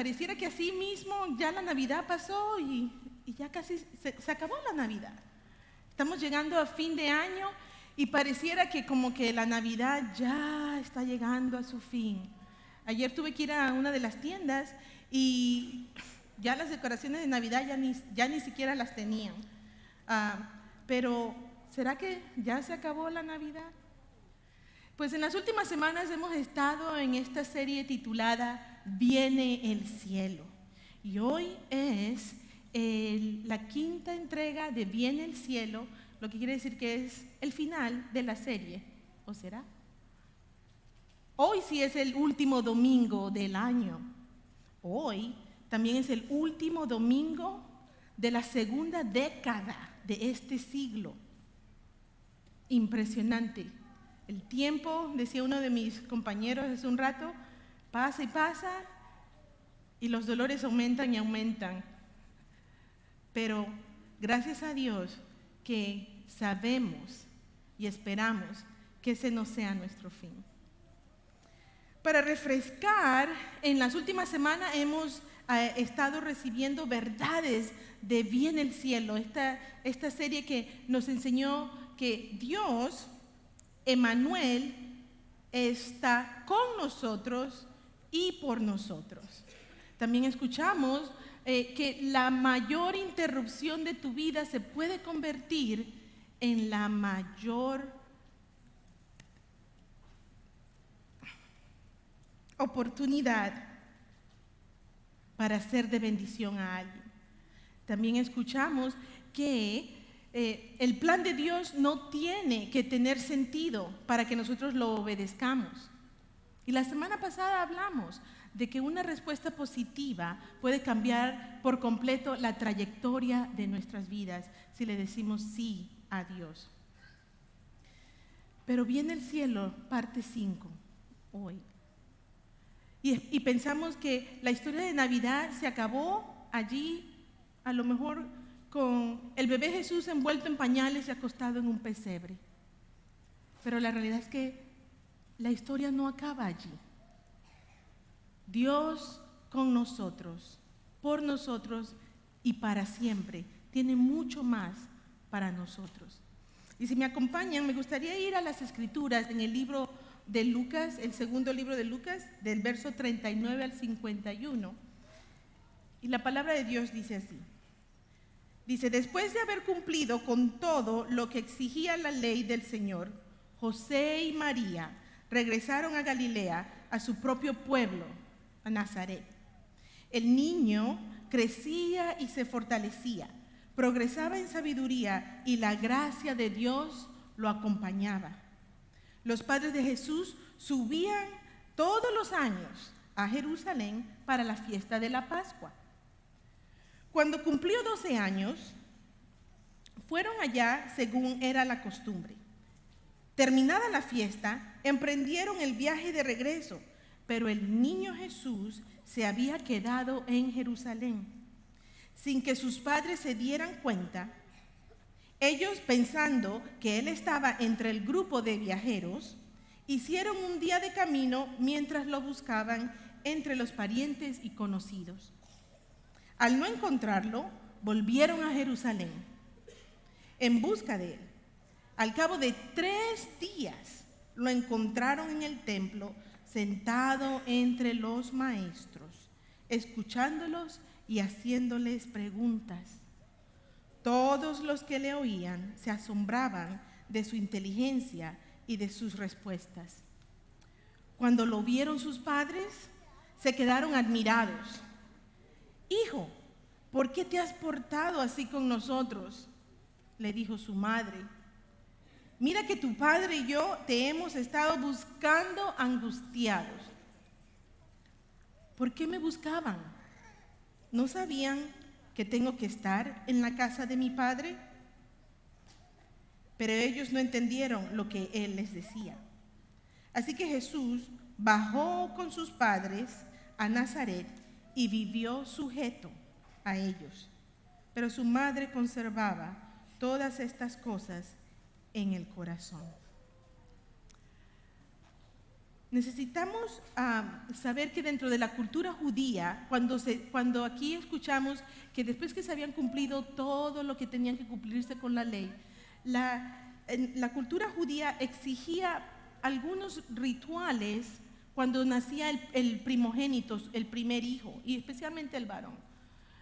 pareciera que así mismo ya la Navidad pasó y ya casi se acabó la Navidad. Estamos llegando a fin de año y pareciera que como que la Navidad ya está llegando a su fin. Ayer tuve que ir a una de las tiendas y ya las decoraciones de Navidad ya ni siquiera las tenían. Pero, ¿será que ya se acabó la Navidad? Pues en las últimas semanas hemos estado en esta serie titulada Viene el cielo. Y hoy es la quinta entrega de Viene el cielo, lo que quiere decir que es el final de la serie. ¿O será? Hoy sí es el último domingo del año. Hoy también es el último domingo de la segunda década de este siglo. Impresionante. El tiempo, decía uno de mis compañeros hace un rato, pasa y pasa y los dolores aumentan y aumentan. Pero gracias a Dios que sabemos y esperamos que ese no sea nuestro fin. Para refrescar, en las últimas semanas hemos estado recibiendo verdades de Viene el cielo, esta serie que nos enseñó que Dios, Emmanuel, está con nosotros y por nosotros. También escuchamos que la mayor interrupción de tu vida se puede convertir en la mayor oportunidad para ser de bendición a alguien. También escuchamos que el plan de Dios no tiene que tener sentido para que nosotros lo obedezcamos. Y la semana pasada hablamos de que una respuesta positiva puede cambiar por completo la trayectoria de nuestras vidas si le decimos sí a Dios. Pero viene el cielo, parte 5, hoy. Y pensamos que la historia de Navidad se acabó allí, a lo mejor con el bebé Jesús envuelto en pañales y acostado en un pesebre. Pero la realidad es que la historia no acaba allí. Dios con nosotros, por nosotros y para siempre, tiene mucho más para nosotros. Y si me acompañan, me gustaría ir a las Escrituras en el libro de Lucas, el segundo libro de Lucas, del verso 39 al 51. Y la palabra de Dios dice así. Dice, después de haber cumplido con todo lo que exigía la ley del Señor, José y María regresaron a Galilea, a su propio pueblo, a Nazaret. El niño crecía y se fortalecía, progresaba en sabiduría y la gracia de Dios lo acompañaba. Los padres de Jesús subían todos los años a Jerusalén para la fiesta de la Pascua. Cuando cumplió 12 años, fueron allá según era la costumbre. Terminada la fiesta, emprendieron el viaje de regreso, pero el niño Jesús se había quedado en Jerusalén. Sin que sus padres se dieran cuenta, ellos, pensando que él estaba entre el grupo de viajeros, hicieron un día de camino mientras lo buscaban entre los parientes y conocidos. Al no encontrarlo, volvieron a Jerusalén en busca de él. Al cabo de 3 días, lo encontraron en el templo, sentado entre los maestros, escuchándolos y haciéndoles preguntas. Todos los que le oían se asombraban de su inteligencia y de sus respuestas. Cuando lo vieron sus padres, se quedaron admirados. Hijo, ¿por qué te has portado así con nosotros?, le dijo su madre. Mira que tu padre y yo te hemos estado buscando angustiados. ¿Por qué me buscaban? ¿No sabían que tengo que estar en la casa de mi padre? Pero ellos no entendieron lo que él les decía. Así que Jesús bajó con sus padres a Nazaret y vivió sujeto a ellos. Pero su madre conservaba todas estas cosas en el corazón. necesitamos saber que dentro de la cultura judía, cuando aquí escuchamos que después que se habían cumplido todo lo que tenían que cumplirse con la ley, la cultura judía exigía algunos rituales cuando nacía el primogénito, el primer hijo, y especialmente el varón.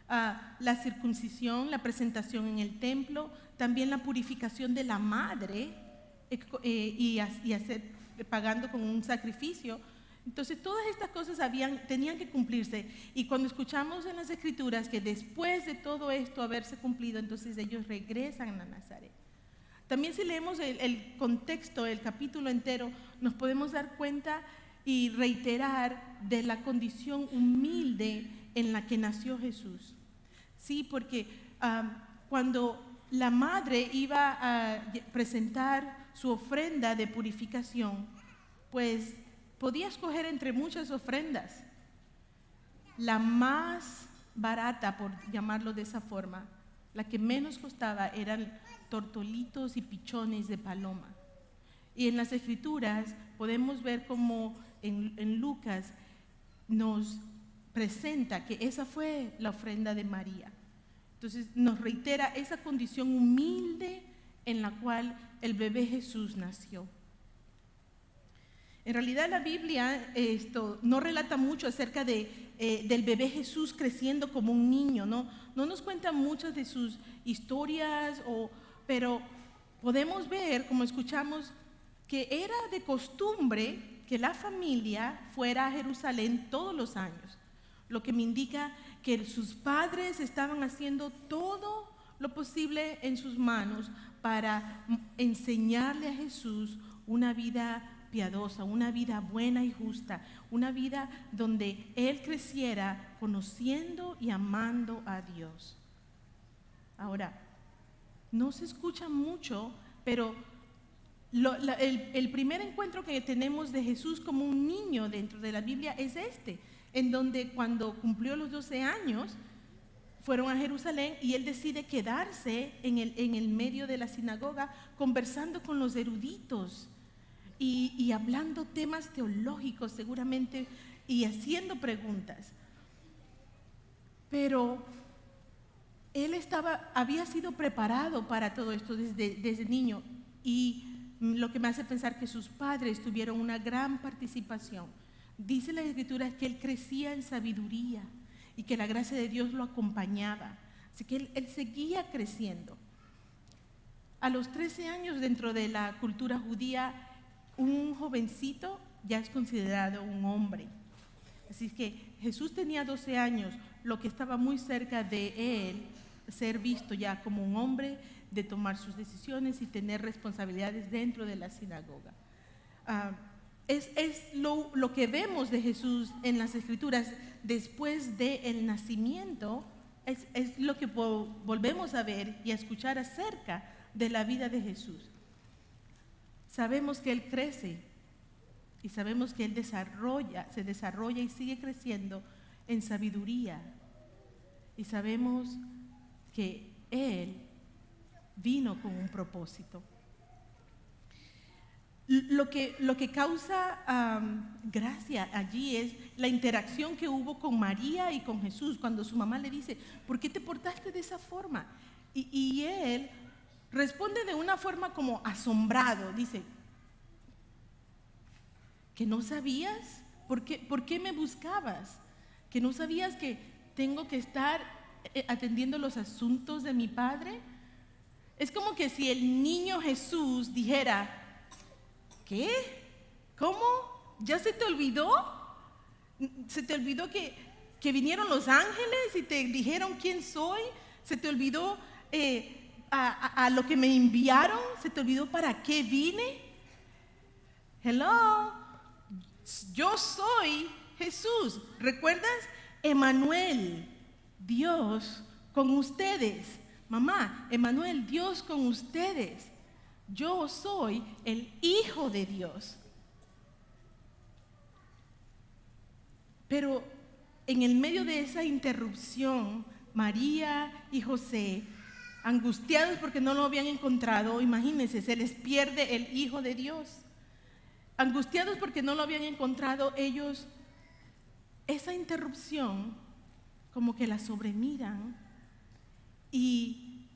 La circuncisión, la presentación en el templo, también la purificación de la madre y pagando con un sacrificio. Entonces todas estas cosas tenían que cumplirse, y cuando escuchamos en las Escrituras que después de todo esto haberse cumplido, entonces ellos regresan a Nazaret. También si leemos el contexto, el capítulo entero, nos podemos dar cuenta y reiterar de la condición humilde en la que nació Jesús. Sí, porque cuando la madre iba a presentar su ofrenda de purificación, pues podía escoger entre muchas ofrendas. La más barata, por llamarlo de esa forma, la que menos costaba, eran tortolitos y pichones de paloma. Y en las Escrituras podemos ver cómo en Lucas nos presenta que esa fue la ofrenda de María. Entonces nos reitera esa condición humilde en la cual el bebé Jesús nació. En realidad la Biblia no relata mucho acerca del bebé Jesús creciendo como un niño, no nos cuenta muchas de sus historias, pero podemos ver, como escuchamos, que era de costumbre que la familia fuera a Jerusalén todos los años, lo que me indica que sus padres estaban haciendo todo lo posible en sus manos para enseñarle a Jesús una vida piadosa, una vida buena y justa, una vida donde él creciera conociendo y amando a Dios. Ahora, no se escucha mucho, pero el primer encuentro que tenemos de Jesús como un niño dentro de la Biblia es en donde cuando cumplió los 12 años, fueron a Jerusalén y él decide quedarse en el medio de la sinagoga conversando con los eruditos y hablando temas teológicos seguramente y haciendo preguntas. Pero él había sido preparado para todo esto desde niño, y lo que me hace pensar que sus padres tuvieron una gran participación. Dice la Escritura que él crecía en sabiduría y que la gracia de Dios lo acompañaba. Así que él seguía creciendo. A los 13 años, dentro de la cultura judía, un jovencito ya es considerado un hombre. Así que Jesús tenía 12 años, lo que estaba muy cerca de él ser visto ya como un hombre, de tomar sus decisiones y tener responsabilidades dentro de la sinagoga. Es lo que vemos de Jesús en las Escrituras después del nacimiento, es lo que volvemos a ver y a escuchar acerca de la vida de Jesús. Sabemos que Él crece y sabemos que Él se desarrolla y sigue creciendo en sabiduría, y sabemos que Él vino con un propósito. Lo que causa gracia allí es la interacción que hubo con María y con Jesús cuando su mamá le dice: ¿por qué te portaste de esa forma? Y él responde de una forma como asombrado, dice: ¿que no sabías? ¿Por qué me buscabas? ¿Que no sabías que tengo que estar atendiendo los asuntos de mi padre? Es como que si el niño Jesús dijera: ¿qué? ¿Cómo? ¿Ya se te olvidó? ¿Se te olvidó que vinieron los ángeles y te dijeron quién soy? ¿Se te olvidó a lo que me enviaron? ¿Se te olvidó para qué vine? Hello, yo soy Jesús. ¿Recuerdas? Emmanuel, Dios con ustedes. Mamá, Emmanuel, Dios con ustedes. Yo soy el Hijo de Dios. Pero en el medio de esa interrupción, María y José, angustiados porque no lo habían encontrado, imagínense, se les pierde el Hijo de Dios. angustiados porque no lo habían encontrado, ellos, esa interrupción, como que la sobremiran y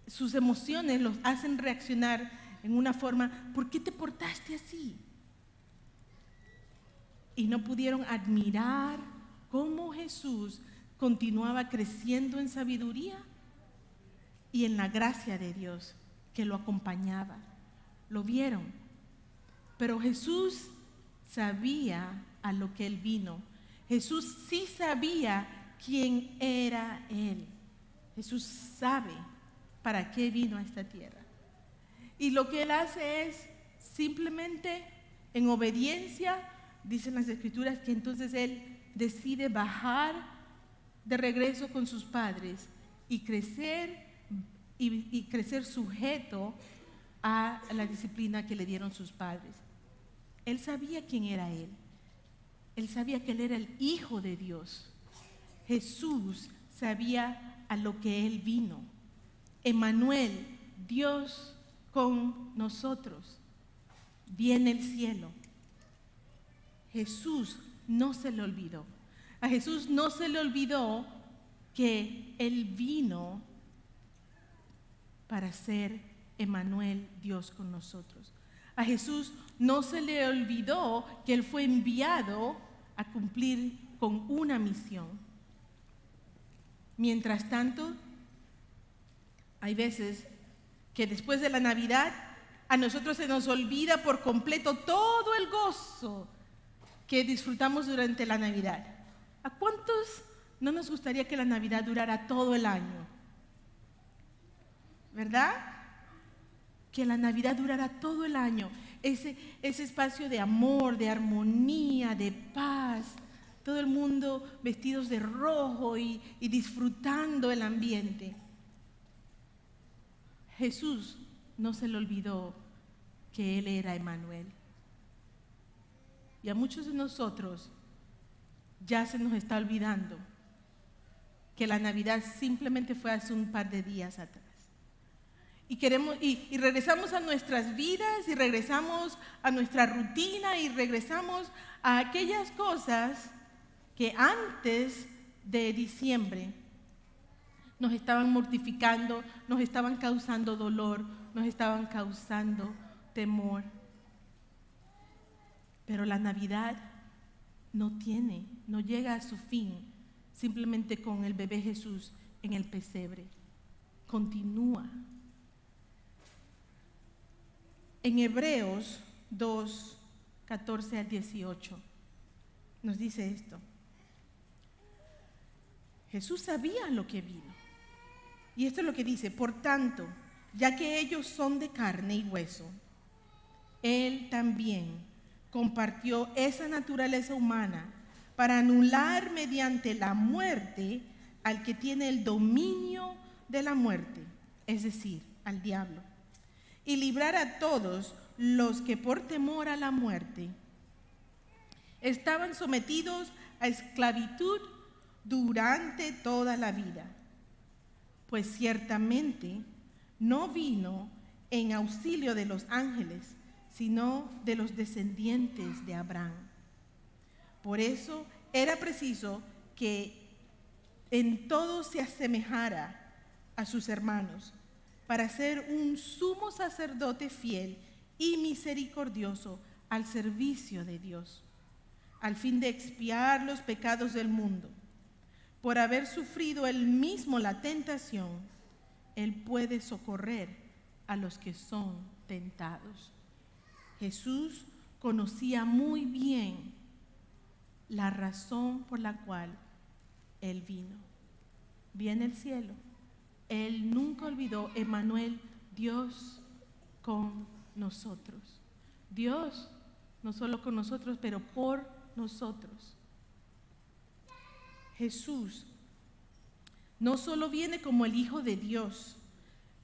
sus emociones los hacen reaccionar en una forma: ¿por qué te portaste así? Y no pudieron admirar cómo Jesús continuaba creciendo en sabiduría y en la gracia de Dios que lo acompañaba. Lo vieron. Pero Jesús sabía a lo que Él vino. Jesús sí sabía quién era Él. Jesús sabe para qué vino a esta tierra. Y lo que Él hace es simplemente, en obediencia, dicen las Escrituras, que entonces Él decide bajar de regreso con sus padres y crecer sujeto a la disciplina que le dieron sus padres. Él sabía quién era Él. Él sabía que Él era el Hijo de Dios. Jesús sabía a lo que Él vino. Emmanuel, Dios con nosotros. Viene el cielo. Jesús no se le olvidó. A Jesús no se le olvidó que Él vino para ser Emmanuel, Dios con nosotros. A Jesús no se le olvidó que Él fue enviado a cumplir con una misión. Mientras tanto, hay veces que después de la Navidad a nosotros se nos olvida por completo todo el gozo que disfrutamos durante la Navidad. ¿A cuántos no nos gustaría que la Navidad durara todo el año? ¿Verdad? Que la Navidad durara todo el año. Ese espacio de amor, de armonía, de paz. Todo el mundo vestidos de rojo y disfrutando el ambiente. Jesús no se le olvidó que Él era Emmanuel. Y a muchos de nosotros ya se nos está olvidando que la Navidad simplemente fue hace un par de días atrás. Y regresamos a nuestras vidas, y regresamos a nuestra rutina, y regresamos a aquellas cosas que antes de diciembre nos estaban mortificando, nos estaban causando dolor, nos estaban causando temor. Pero la Navidad no llega a su fin simplemente con el bebé Jesús en el pesebre. Continúa. En Hebreos 2, 14 al 18 nos dice esto. Jesús sabía lo que vino. Y esto es lo que dice: por tanto, ya que ellos son de carne y hueso, Él también compartió esa naturaleza humana para anular mediante la muerte al que tiene el dominio de la muerte, es decir, al diablo, y librar a todos los que por temor a la muerte estaban sometidos a esclavitud durante toda la vida. Pues ciertamente no vino en auxilio de los ángeles, sino de los descendientes de Abraham. Por eso era preciso que en todo se asemejara a sus hermanos, para ser un sumo sacerdote fiel y misericordioso al servicio de Dios, al fin de expiar los pecados del mundo. Por haber sufrido él mismo la tentación, Él puede socorrer a los que son tentados. Jesús conocía muy bien la razón por la cual Él vino. Viene el cielo. Él nunca olvidó: Emmanuel, Dios con nosotros. Dios no solo con nosotros, pero por nosotros. Jesús no solo viene como el Hijo de Dios,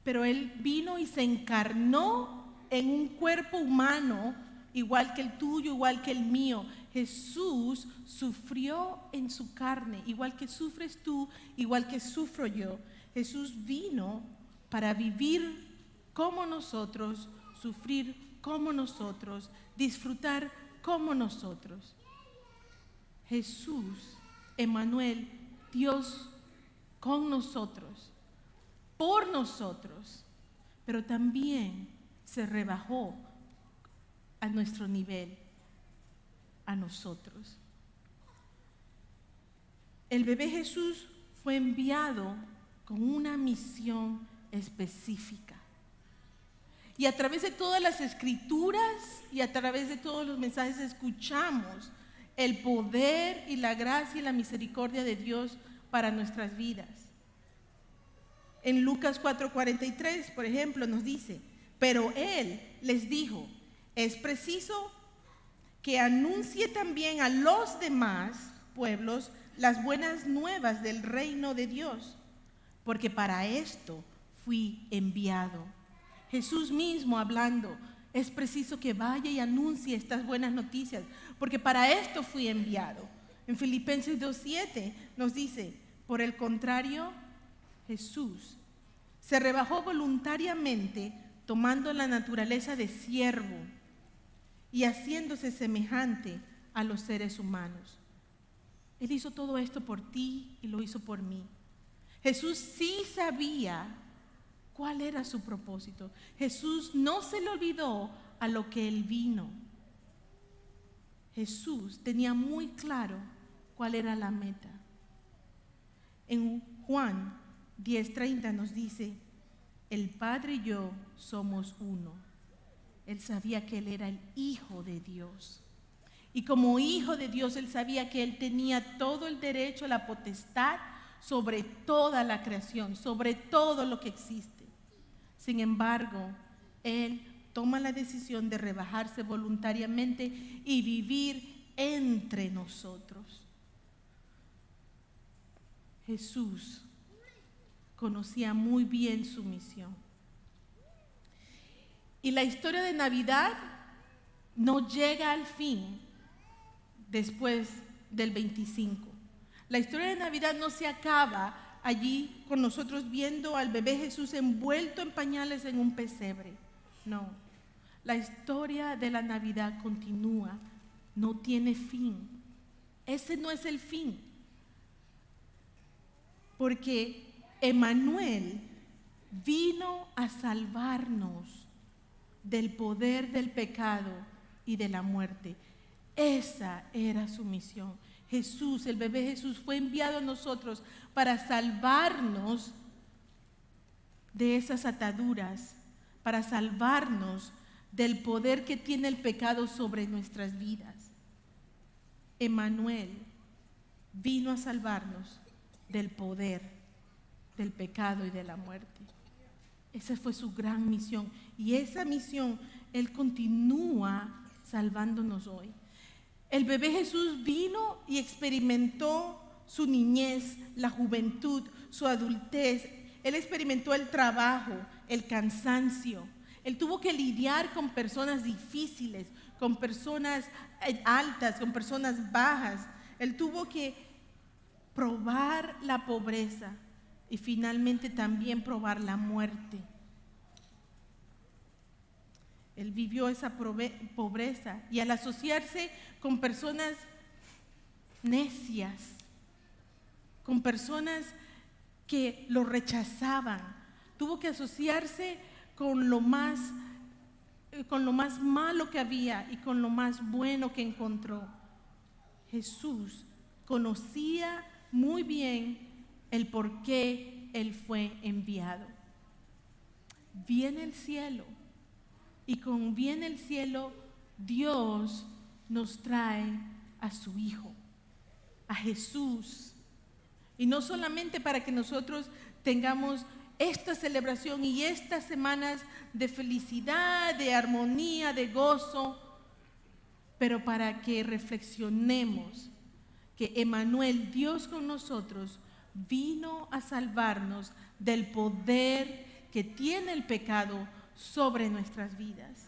pero Él vino y se encarnó en un cuerpo humano, igual que el tuyo, igual que el mío. Jesús sufrió en su carne, igual que sufres tú, igual que sufro yo. Jesús vino para vivir como nosotros, sufrir como nosotros, disfrutar como nosotros. Jesús, Emmanuel, Dios con nosotros, por nosotros, pero también se rebajó a nuestro nivel, a nosotros. El bebé Jesús fue enviado con una misión específica. Y a través de todas las escrituras y a través de todos los mensajes escuchamos el poder y la gracia y la misericordia de Dios para nuestras vidas. En Lucas 4:43, por ejemplo, nos dice: pero Él les dijo, es preciso que anuncie también a los demás pueblos las buenas nuevas del reino de Dios, porque para esto fui enviado. Jesús mismo hablando, es preciso que vaya y anuncie estas buenas noticias, porque para esto fui enviado. En Filipenses 2:7 nos dice: por el contrario, Jesús se rebajó voluntariamente, tomando la naturaleza de siervo y haciéndose semejante a los seres humanos. Él hizo todo esto por ti y lo hizo por mí. Jesús sí sabía cuál era su propósito. Jesús no se le olvidó a lo que Él vino. Jesús tenía muy claro cuál era la meta. En Juan 10:30 nos dice: el Padre y yo somos uno. Él sabía que Él era el Hijo de Dios. Y como Hijo de Dios, Él sabía que Él tenía todo el derecho, la potestad sobre toda la creación, sobre todo lo que existe. Sin embargo, Él toma la decisión de rebajarse voluntariamente y vivir entre nosotros. Jesús conocía muy bien su misión. Y la historia de Navidad no llega al fin después del 25. La historia de Navidad no se acaba allí con nosotros viendo al bebé Jesús envuelto en pañales en un pesebre. No, la historia de la Navidad continúa, no tiene fin. Ese no es el fin, porque Emmanuel vino a salvarnos del poder del pecado y de la muerte. Esa era su misión. Jesús, el bebé Jesús, fue enviado a nosotros para salvarnos de esas ataduras, para salvarnos del poder que tiene el pecado sobre nuestras vidas. Emmanuel vino a salvarnos del poder del pecado y de la muerte. Esa fue su gran misión, y esa misión Él continúa salvándonos hoy. El bebé Jesús vino y experimentó su niñez, la juventud, su adultez. Él experimentó el trabajo, el cansancio. Él tuvo que lidiar con personas difíciles, con personas altas, con personas bajas. Él tuvo que probar la pobreza y finalmente también probar la muerte. Él vivió esa pobreza, y al asociarse con personas necias, con personas que lo rechazaban, tuvo que asociarse con lo más malo que había y con lo más bueno que encontró. Jesús conocía muy bien el por qué Él fue enviado. Viene el cielo, y con viene el cielo, Dios nos trae a su Hijo, a Jesús. Y no solamente para que nosotros tengamos esta celebración y estas semanas de felicidad, de armonía, de gozo, pero para que reflexionemos que Emmanuel, Dios con nosotros, vino a salvarnos del poder que tiene el pecado sobre nuestras vidas,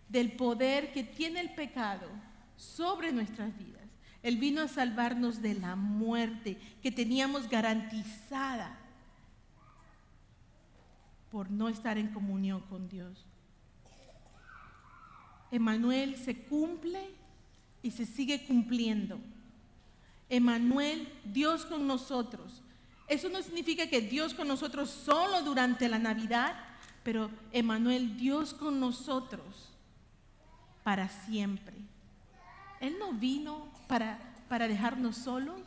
del poder que tiene el pecado sobre nuestras vidas. Él vino a salvarnos de la muerte que teníamos garantizada por no estar en comunión con Dios. Emmanuel se cumple y se sigue cumpliendo. Emmanuel, Dios con nosotros. Eso no significa que Dios con nosotros solo durante la Navidad, pero Emmanuel, Dios con nosotros para siempre. Él no vino para dejarnos solos.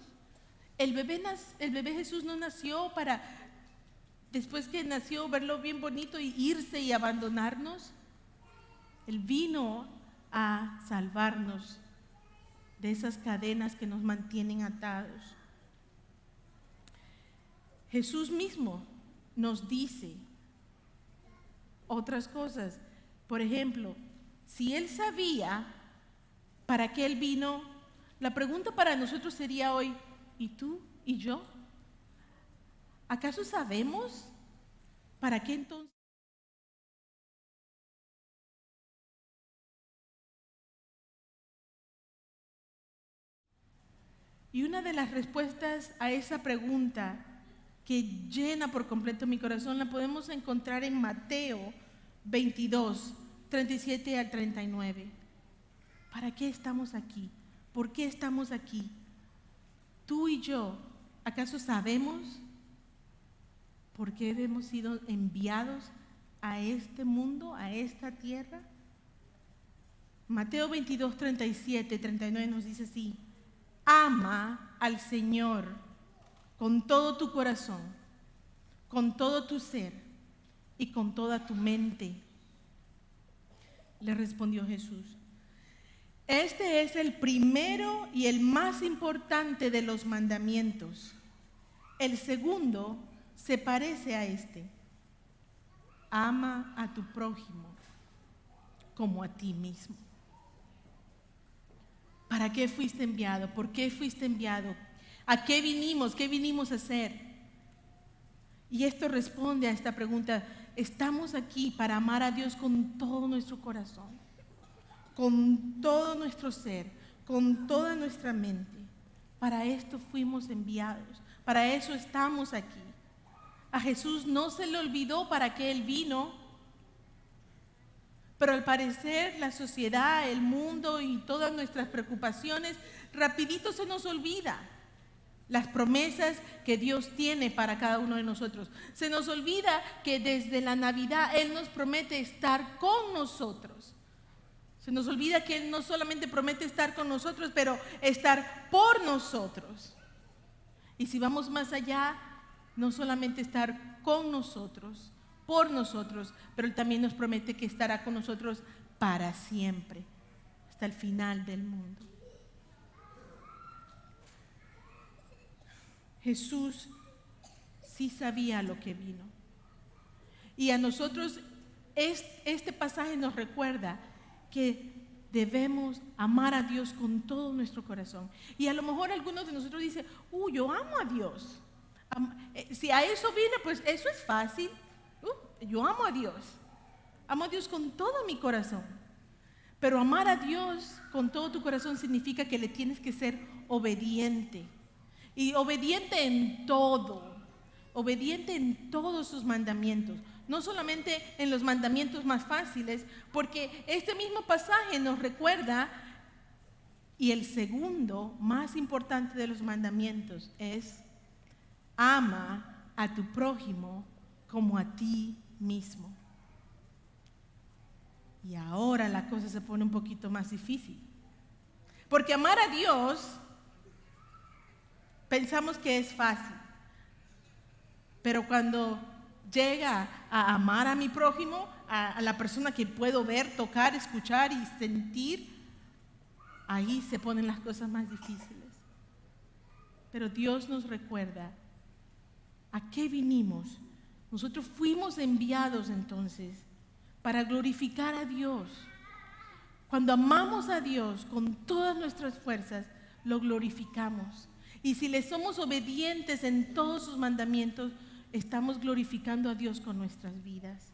El bebé Jesús no nació para, después que nació, verlo bien bonito y irse y abandonarnos. Él vino a salvarnos de esas cadenas que nos mantienen atados. Jesús mismo nos dice otras cosas. Por ejemplo, si Él sabía para qué Él vino, la pregunta para nosotros sería hoy, ¿y tú y yo? ¿Acaso sabemos para qué entonces? Y una de las respuestas a esa pregunta que llena por completo mi corazón la podemos encontrar en Mateo 22, 37 al 39. ¿Para qué estamos aquí? ¿Por qué estamos aquí? Tú y yo, ¿acaso sabemos por qué hemos sido enviados a este mundo, a esta tierra? Mateo 22, 37, 39 nos dice así: ama al Señor con todo tu corazón, con todo tu ser y con toda tu mente. Le respondió Jesús: este es el primero y el más importante de los mandamientos. El segundo se parece a este: ama a tu prójimo como a ti mismo. ¿Para qué fuiste enviado? ¿Por qué fuiste enviado? ¿A qué vinimos? ¿Qué vinimos a hacer? Y esto responde a esta pregunta. Estamos aquí para amar a Dios con todo nuestro corazón, con todo nuestro ser, con toda nuestra mente. Para esto fuimos enviados, para eso estamos aquí. A Jesús no se le olvidó para qué Él vino, pero al parecer la sociedad, el mundo y todas nuestras preocupaciones, rapidito se nos olvida las promesas que Dios tiene para cada uno de nosotros. Se nos olvida que desde la Navidad Él nos promete estar con nosotros. Se nos olvida que Él no solamente promete estar con nosotros, pero estar por nosotros. Y si vamos más allá, no solamente estar con nosotros, por nosotros, pero Él también nos promete que estará con nosotros para siempre, hasta el final del mundo. Jesús sí sabía lo que vino. Y a nosotros este pasaje nos recuerda que debemos amar a Dios con todo nuestro corazón. Y a lo mejor algunos de nosotros dicen, yo amo a Dios. Si a eso vine, pues eso es fácil. Yo amo a Dios. Amo a Dios con todo mi corazón. Pero amar a Dios con todo tu corazón significa que le tienes que ser obediente. Y obediente en todo. Obediente en todos sus mandamientos. No solamente en los mandamientos más fáciles, porque este mismo pasaje nos recuerda, y el segundo más importante de los mandamientos es: ama a tu prójimo como a ti mismo. Y ahora la cosa se pone un poquito más difícil, porque amar a Dios pensamos que es fácil, pero cuando llega a amar a mi prójimo, a la persona que puedo ver, tocar, escuchar y sentir, ahí se ponen las cosas más difíciles. Pero Dios nos recuerda a qué vinimos. Nosotros fuimos enviados entonces para glorificar a Dios. Cuando amamos a Dios con todas nuestras fuerzas, lo glorificamos. Y si le somos obedientes en todos sus mandamientos, estamos glorificando a Dios con nuestras vidas.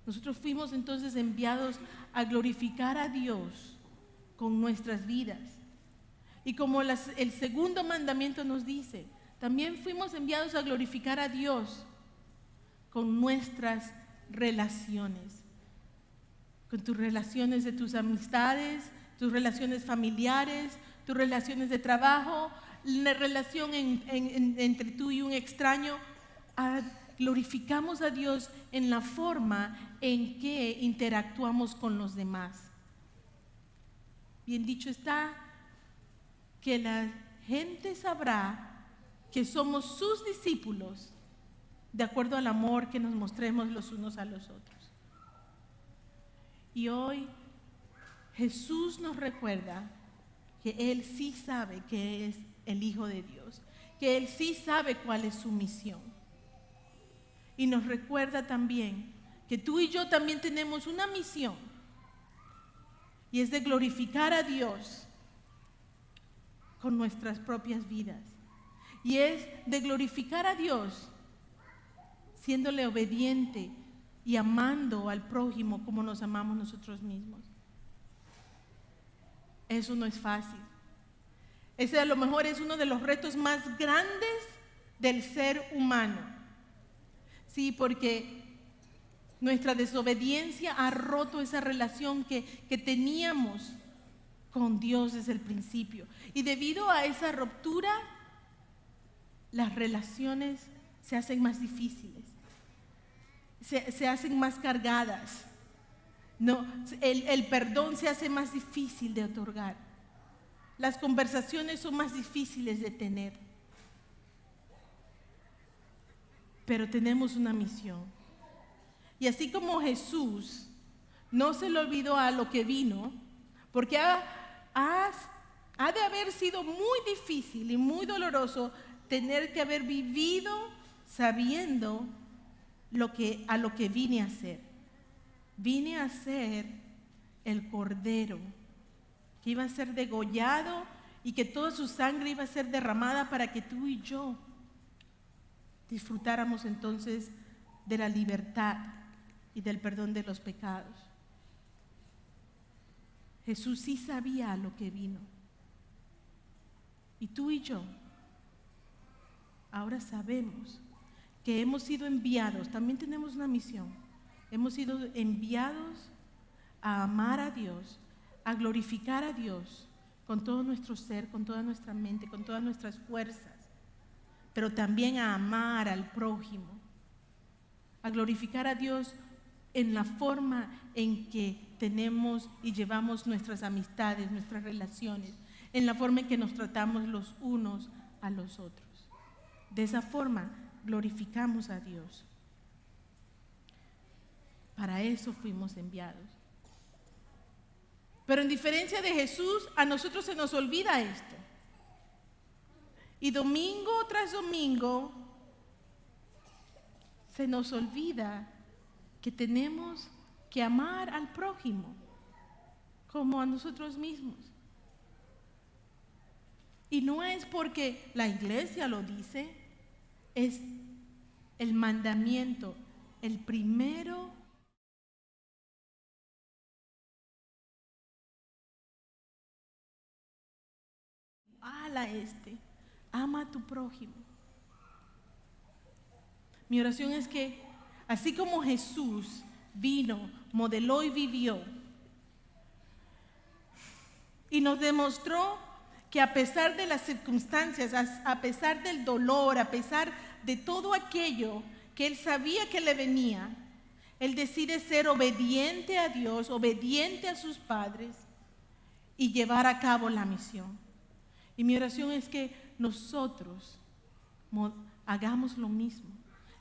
Nosotros fuimos entonces enviados a glorificar a Dios con nuestras vidas. Y como el segundo mandamiento nos dice, también fuimos enviados a glorificar a Dios con nuestras relaciones. con tus relaciones de tus amistades, tus relaciones familiares, tus relaciones de trabajo, la relación entre tú y un extraño. Glorificamos a Dios en la forma en que interactuamos con los demás. Bien dicho está que la gente sabrá que somos sus discípulos de acuerdo al amor que nos mostremos los unos a los otros. Y hoy Jesús nos recuerda que Él sí sabe que es el Hijo de Dios, que Él sí sabe cuál es su misión. Y nos recuerda también que tú y yo también tenemos una misión, y es de glorificar a Dios con nuestras propias vidas. Y es de glorificar a Dios siéndole obediente y amando al prójimo como nos amamos nosotros mismos. Eso no es fácil. Ese a lo mejor es uno de los retos más grandes del ser humano. Sí, porque nuestra desobediencia ha roto esa relación que teníamos con Dios desde el principio. Y debido a esa ruptura, las relaciones se hacen más difíciles, se hacen más cargadas. No, el perdón se hace más difícil de otorgar. Las conversaciones son más difíciles de tener. Pero tenemos una misión. Y así como Jesús no se le olvidó a lo que vino, porque ha de haber sido muy difícil y muy doloroso tener que haber vivido sabiendo a lo que vine a hacer. Vine a ser el Cordero que iba a ser degollado y que toda su sangre iba a ser derramada para que tú y yo disfrutáramos entonces de la libertad y del perdón de los pecados. Jesús sí sabía a lo que vino. Y tú y yo ahora sabemos que hemos sido enviados, también tenemos una misión. Hemos sido enviados a amar a Dios, a glorificar a Dios con todo nuestro ser, con toda nuestra mente, con todas nuestras fuerzas, pero también a amar al prójimo, a glorificar a Dios en la forma en que tenemos y llevamos nuestras amistades, nuestras relaciones, en la forma en que nos tratamos los unos a los otros. De esa forma glorificamos a Dios. Para eso fuimos enviados. Pero en diferencia de Jesús, a nosotros se nos olvida esto. Y domingo tras domingo se nos olvida que tenemos que amar al prójimo como a nosotros mismos. Y no es porque la iglesia lo dice, es el mandamiento, el primero. Ama a tu prójimo. Mi oración es que así como Jesús vino, modeló y vivió y nos demostró que a pesar de las circunstancias, a pesar del dolor, a pesar de todo aquello que Él sabía que le venía, Él decide ser obediente a Dios, obediente a sus padres y llevar a cabo la misión. Y mi oración es que nosotros hagamos lo mismo.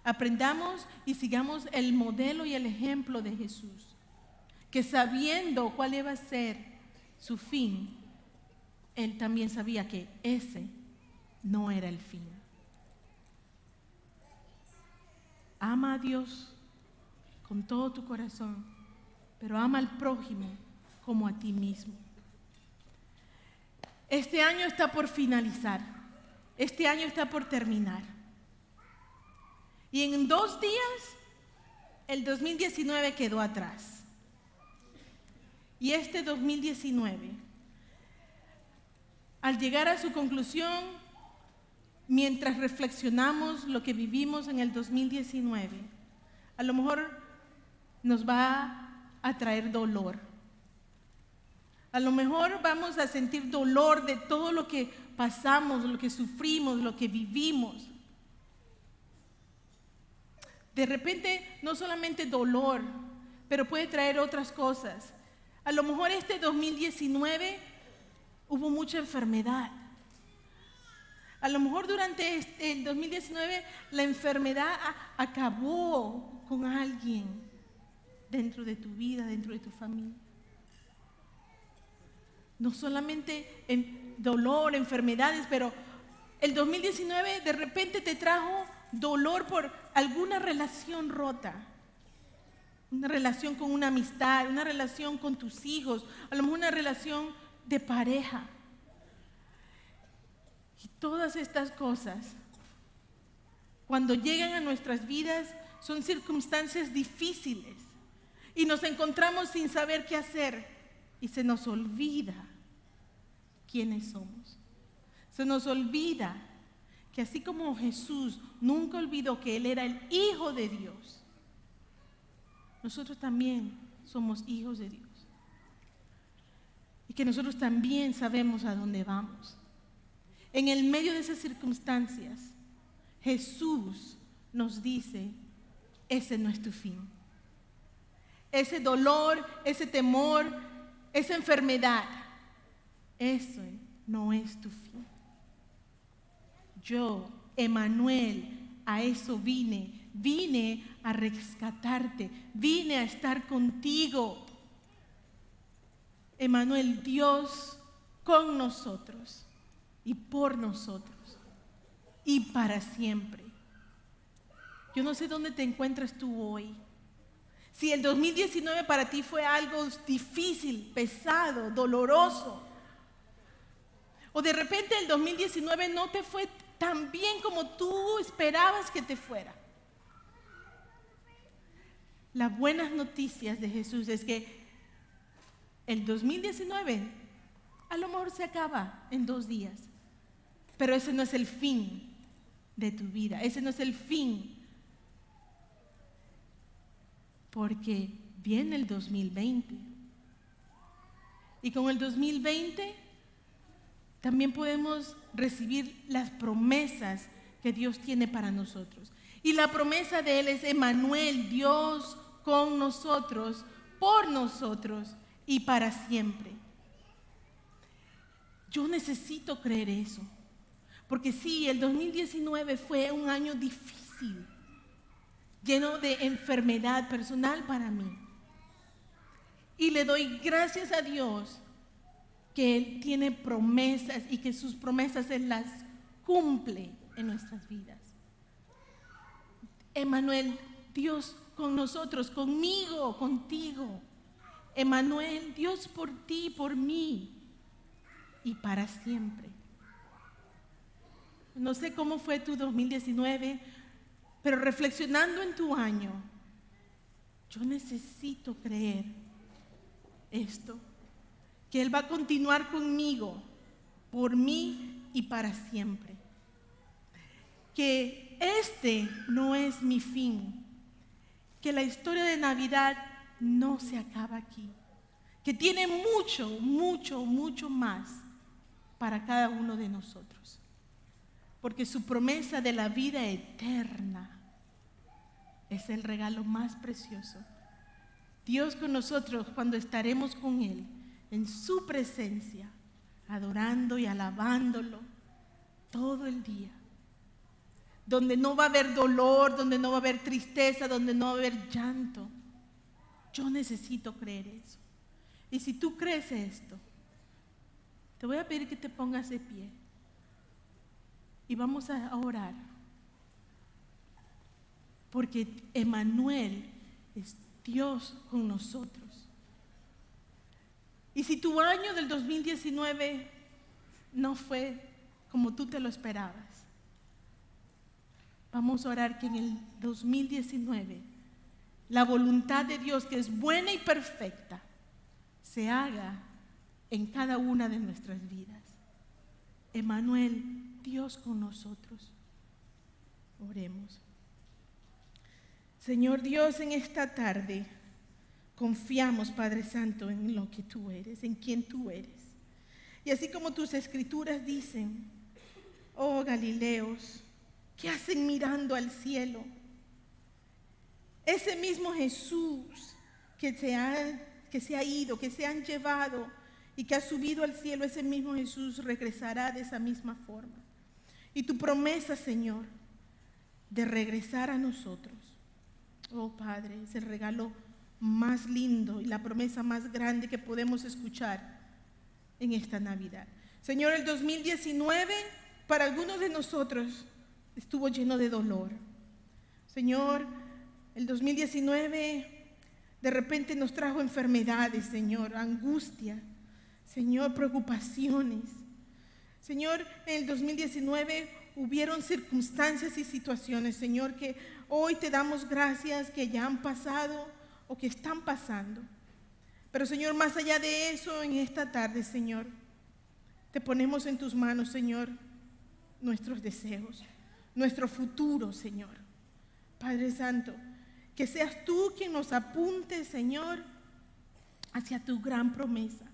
Aprendamos y sigamos el modelo y el ejemplo de Jesús, que sabiendo cuál iba a ser su fin, Él también sabía que ese no era el fin. Ama a Dios con todo tu corazón, pero ama al prójimo como a ti mismo. Este año está por finalizar, este año está por terminar. Y en 2 días, el 2019 quedó atrás. Y este 2019, al llegar a su conclusión, mientras reflexionamos lo que vivimos en el 2019, a lo mejor nos va a traer dolor. A lo mejor vamos a sentir dolor de todo lo que pasamos, lo que sufrimos, lo que vivimos. De repente, no solamente dolor, pero puede traer otras cosas. A lo mejor este 2019 hubo mucha enfermedad. A lo mejor durante el 2019 la enfermedad acabó con alguien dentro de tu vida, dentro de tu familia. No solamente en dolor, enfermedades, pero el 2019 de repente te trajo dolor por alguna relación rota. Una relación con una amistad, una relación con tus hijos, a lo mejor una relación de pareja. Y todas estas cosas, cuando llegan a nuestras vidas, son circunstancias difíciles y nos encontramos sin saber qué hacer y se nos olvida quiénes somos. Se nos olvida que así como Jesús nunca olvidó que Él era el Hijo de Dios, nosotros también somos hijos de Dios. Y que nosotros también sabemos a dónde vamos. En el medio de esas circunstancias, Jesús nos dice, ese no es tu fin. Ese dolor, ese temor, esa enfermedad, eso no es tu fin. Yo, Emmanuel, a eso vine a rescatarte, vine a estar contigo. Emmanuel, Dios con nosotros y por nosotros y para siempre. Yo no sé dónde te encuentras tú hoy. Si el 2019 para ti fue algo difícil, pesado, doloroso, o de repente el 2019 no te fue tan bien como tú esperabas que te fuera. Las buenas noticias de Jesús es que el 2019 a lo mejor se acaba en 2 días, pero ese no es el fin de tu vida, ese no es el fin, porque viene el 2020 y con el 2020 también podemos recibir las promesas que Dios tiene para nosotros. Y la promesa de Él es Emmanuel, Dios con nosotros, por nosotros y para siempre. Yo necesito creer eso, porque sí, el 2019 fue un año difícil, lleno de enfermedad personal para mí. Y le doy gracias a Dios que Él tiene promesas y que sus promesas Él las cumple en nuestras vidas. Emmanuel, Dios con nosotros, conmigo, contigo. Emmanuel, Dios por ti, por mí y para siempre. No sé cómo fue tu 2019, pero reflexionando en tu año, yo necesito creer esto, que Él va a continuar conmigo, por mí y para siempre. Que este no es mi fin, que la historia de Navidad no se acaba aquí, que tiene mucho, mucho, mucho más para cada uno de nosotros, porque su promesa de la vida eterna es el regalo más precioso. Dios con nosotros cuando estaremos con Él en su presencia, adorando y alabándolo todo el día, donde no va a haber dolor, donde no va a haber tristeza, donde no va a haber llanto. Yo necesito creer eso. Y si tú crees esto, te voy a pedir que te pongas de pie y vamos a orar, porque Emmanuel es Dios con nosotros. Y si tu año del 2019 no fue como tú te lo esperabas, vamos a orar que en el 2019 la voluntad de Dios, que es buena y perfecta, se haga en cada una de nuestras vidas. Emmanuel, Dios con nosotros. Oremos. Señor Dios, en esta tarde confiamos, Padre Santo, en lo que tú eres, en quien tú eres. Y así como tus escrituras dicen, oh Galileos, ¿qué hacen mirando al cielo? Ese mismo Jesús que se ha ido, que se han llevado y que ha subido al cielo, ese mismo Jesús regresará de esa misma forma. Y tu promesa, Señor, de regresar a nosotros, oh Padre, es el regalo más lindo y la promesa más grande que podemos escuchar en esta Navidad. Señor, el 2019 para algunos de nosotros estuvo lleno de dolor. Señor, el 2019 de repente nos trajo enfermedades, Señor, angustia, Señor, preocupaciones. Señor, en el 2019 hubieron circunstancias y situaciones, Señor, que hoy te damos gracias que ya han pasado o que están pasando. Pero, Señor, más allá de eso, en esta tarde, Señor, te ponemos en tus manos, Señor, nuestros deseos, nuestro futuro, Señor. Padre Santo, que seas tú quien nos apunte, Señor, hacia tu gran promesa.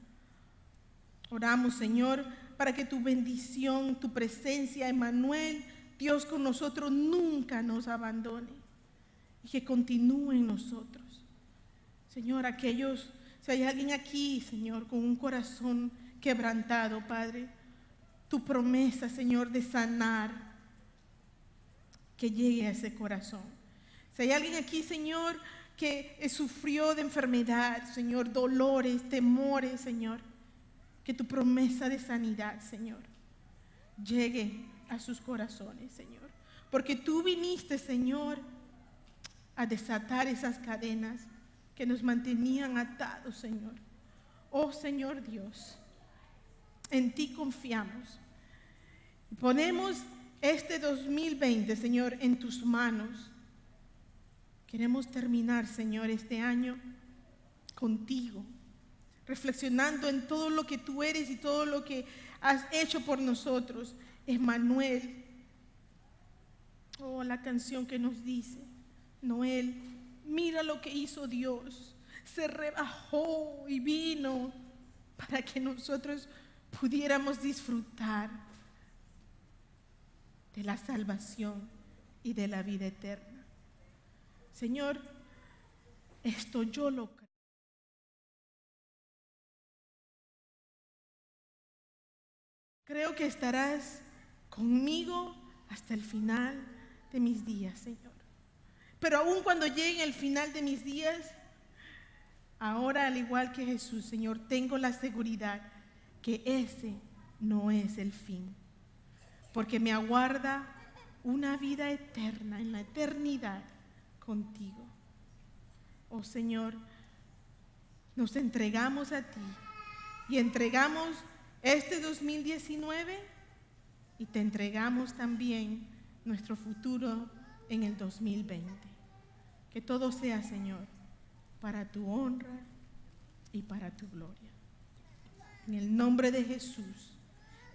Oramos, Señor, para que tu bendición, tu presencia, Emmanuel, Dios con nosotros, nunca nos abandone y que continúe en nosotros. Señor, si hay alguien aquí, Señor, con un corazón quebrantado, Padre, tu promesa, Señor, de sanar, que llegue a ese corazón. Si hay alguien aquí, Señor, que sufrió de enfermedad, Señor, dolores, temores, Señor, que tu promesa de sanidad, Señor, llegue a sus corazones, Señor. Porque tú viniste, Señor, a desatar esas cadenas que nos mantenían atados, Señor. Oh, Señor Dios, en ti confiamos. Ponemos este 2020, Señor, en tus manos. Queremos terminar, Señor, este año contigo, reflexionando en todo lo que tú eres y todo lo que has hecho por nosotros. Emmanuel, oh, la canción que nos dice, Noel, mira lo que hizo Dios, se rebajó y vino para que nosotros pudiéramos disfrutar de la salvación y de la vida eterna. Señor, esto yo lo creo. Creo que estarás conmigo hasta el final de mis días, Señor. Pero aún cuando llegue el final de mis días, ahora al igual que Jesús, Señor, tengo la seguridad que ese no es el fin. Porque me aguarda una vida eterna, en la eternidad contigo. Oh Señor, nos entregamos a ti y entregamos este 2019 y te entregamos también nuestro futuro en el 2020. Que todo sea, Señor, para tu honra y para tu gloria. En el nombre de Jesús,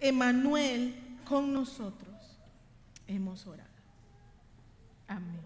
Emmanuel con nosotros, hemos orado. Amén.